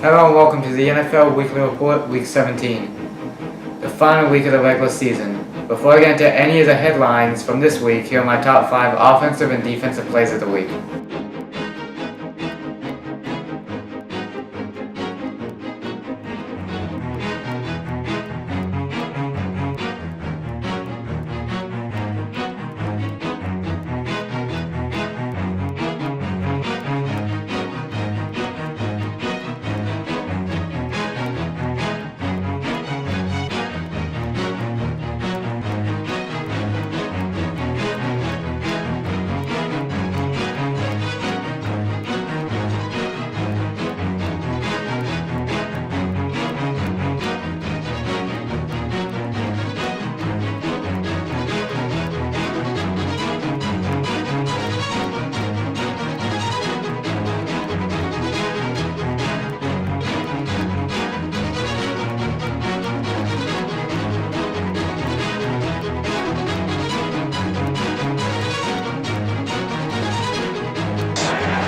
Hello and welcome to the NFL Weekly Report, Week 17, the final week of the regular season. Before I get into any of the headlines from this week, here are my top 5 offensive and defensive plays of the week.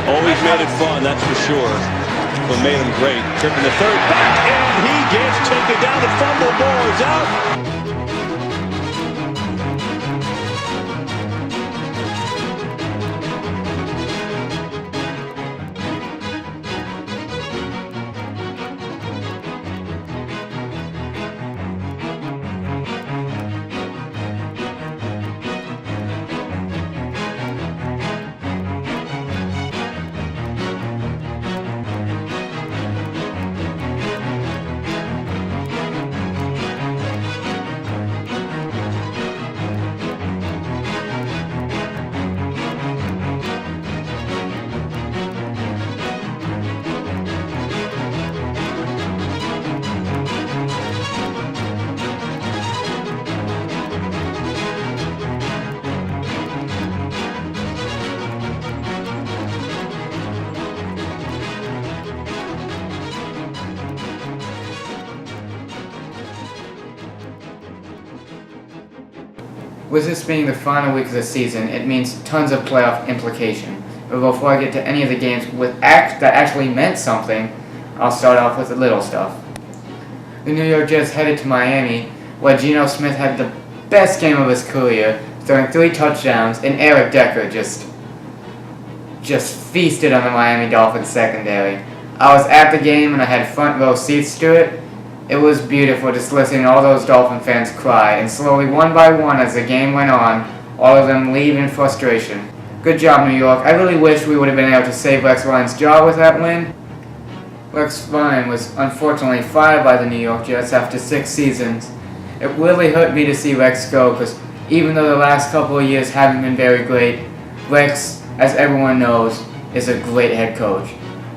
Always made it fun, that's for sure. What made him great. Tripping the third back, and he gets taken down. The fumble ball is out. With this being the final week of the season, it means tons of playoff implication. But before I get to any of the games that actually meant something, I'll start off with the little stuff. The New York Jets headed to Miami, where Geno Smith had the best game of his career, throwing 3 touchdowns, and Eric Decker just feasted on the Miami Dolphins secondary. I was at the game and I had front row seats to it. It was beautiful just listening to all those Dolphin fans cry, and slowly, one by one, as the game went on, all of them leave in frustration. Good job, New York. I really wish we would have been able to save Rex Ryan's job with that win. Rex Ryan was unfortunately fired by the New York Jets after 6 seasons. It really hurt me to see Rex go, because even though the last couple of years haven't been very great, Rex, as everyone knows, is a great head coach.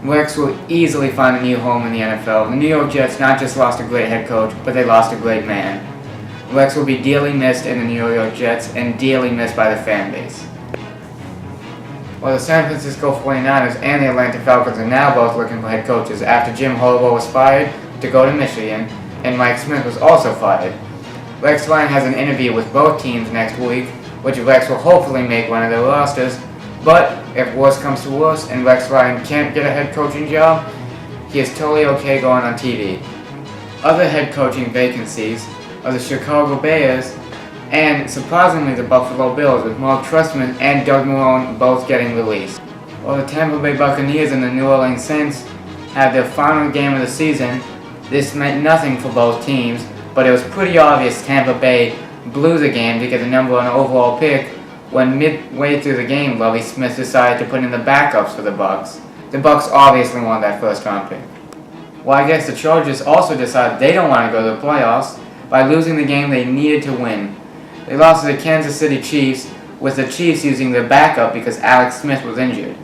Rex will easily find a new home in the NFL. The New York Jets not just lost a great head coach, but they lost a great man. Rex will be dearly missed in the New York Jets and dearly missed by the fan base. While the San Francisco 49ers and the Atlanta Falcons are now both looking for head coaches after Jim Harbaugh was fired to go to Michigan and Mike Smith was also fired. Rex Ryan has an interview with both teams next week, which Rex will hopefully make one of their rosters. But if worse comes to worse and Rex Ryan can't get a head coaching job, he is totally okay going on TV. Other head coaching vacancies are the Chicago Bears and, surprisingly, the Buffalo Bills, with Mark Trestman and Doug Marrone both getting released. While the Tampa Bay Buccaneers and the New Orleans Saints had their final game of the season, this meant nothing for both teams, but it was pretty obvious Tampa Bay blew the game to get the #1 overall pick when midway through the game, Lovie Smith decided to put in the backups for the Bucs. The Bucs obviously wanted that first-round pick. Well, I guess the Chargers also decided they don't want to go to the playoffs by losing the game they needed to win. They lost to the Kansas City Chiefs, with the Chiefs using their backup because Alex Smith was injured.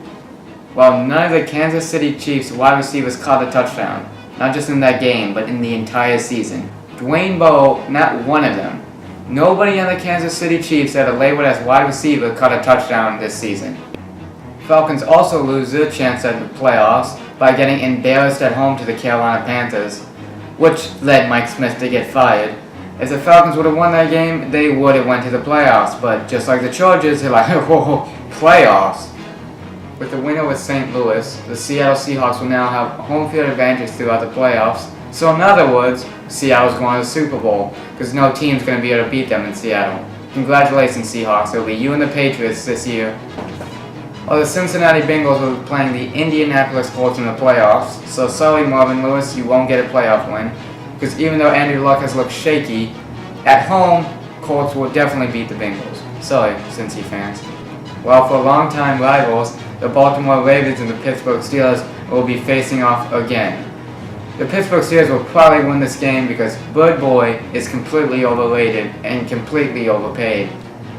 While none of the Kansas City Chiefs wide receivers caught a touchdown, not just in that game, but in the entire season. Dwayne Bowe, not one of them. Nobody on the Kansas City Chiefs that are labeled as wide receiver caught a touchdown this season. Falcons also lose their chance at the playoffs by getting embarrassed at home to the Carolina Panthers, which led Mike Smith to get fired. If the Falcons would have won that game, they would have went to the playoffs, but just like the Chargers, they're like, oh, playoffs. with the win over St. Louis, the Seattle Seahawks will now have home field advantage throughout the playoffs. So in other words, Seattle's going to the Super Bowl, because no team's going to be able to beat them in Seattle. Congratulations, Seahawks. It'll be you and the Patriots this year. Well, the Cincinnati Bengals will be playing the Indianapolis Colts in the playoffs, so sorry Marvin Lewis, you won't get a playoff win, because even though Andrew Luck has looked shaky, at home, Colts will definitely beat the Bengals. Sorry, Cincy fans. Well, for longtime rivals, the Baltimore Ravens and the Pittsburgh Steelers will be facing off again. The Pittsburgh Steelers will probably win this game because Bird Boy is completely overrated and completely overpaid.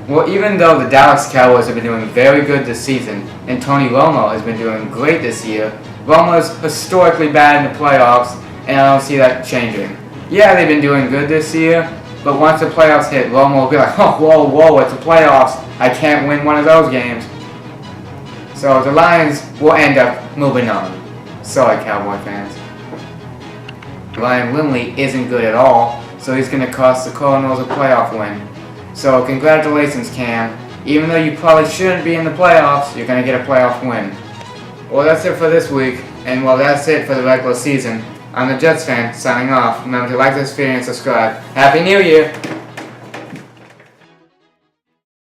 Well, even though the Dallas Cowboys have been doing very good this season, and Tony Romo has been doing great this year, Romo's historically bad in the playoffs, and I don't see that changing. Yeah, they've been doing good this year, but once the playoffs hit, Romo will be like, oh, whoa, it's the playoffs. I can't win one of those games. So the Lions will end up moving on. Sorry, Cowboy fans. Ryan Lindley isn't good at all, so he's going to cost the Cardinals a playoff win. So congratulations, Cam. Even though you probably shouldn't be in the playoffs, you're going to get a playoff win. Well, that's it for this week, and well, that's it for the regular season. I'm the Jets fan, signing off. Remember to like this video and subscribe. Happy New Year!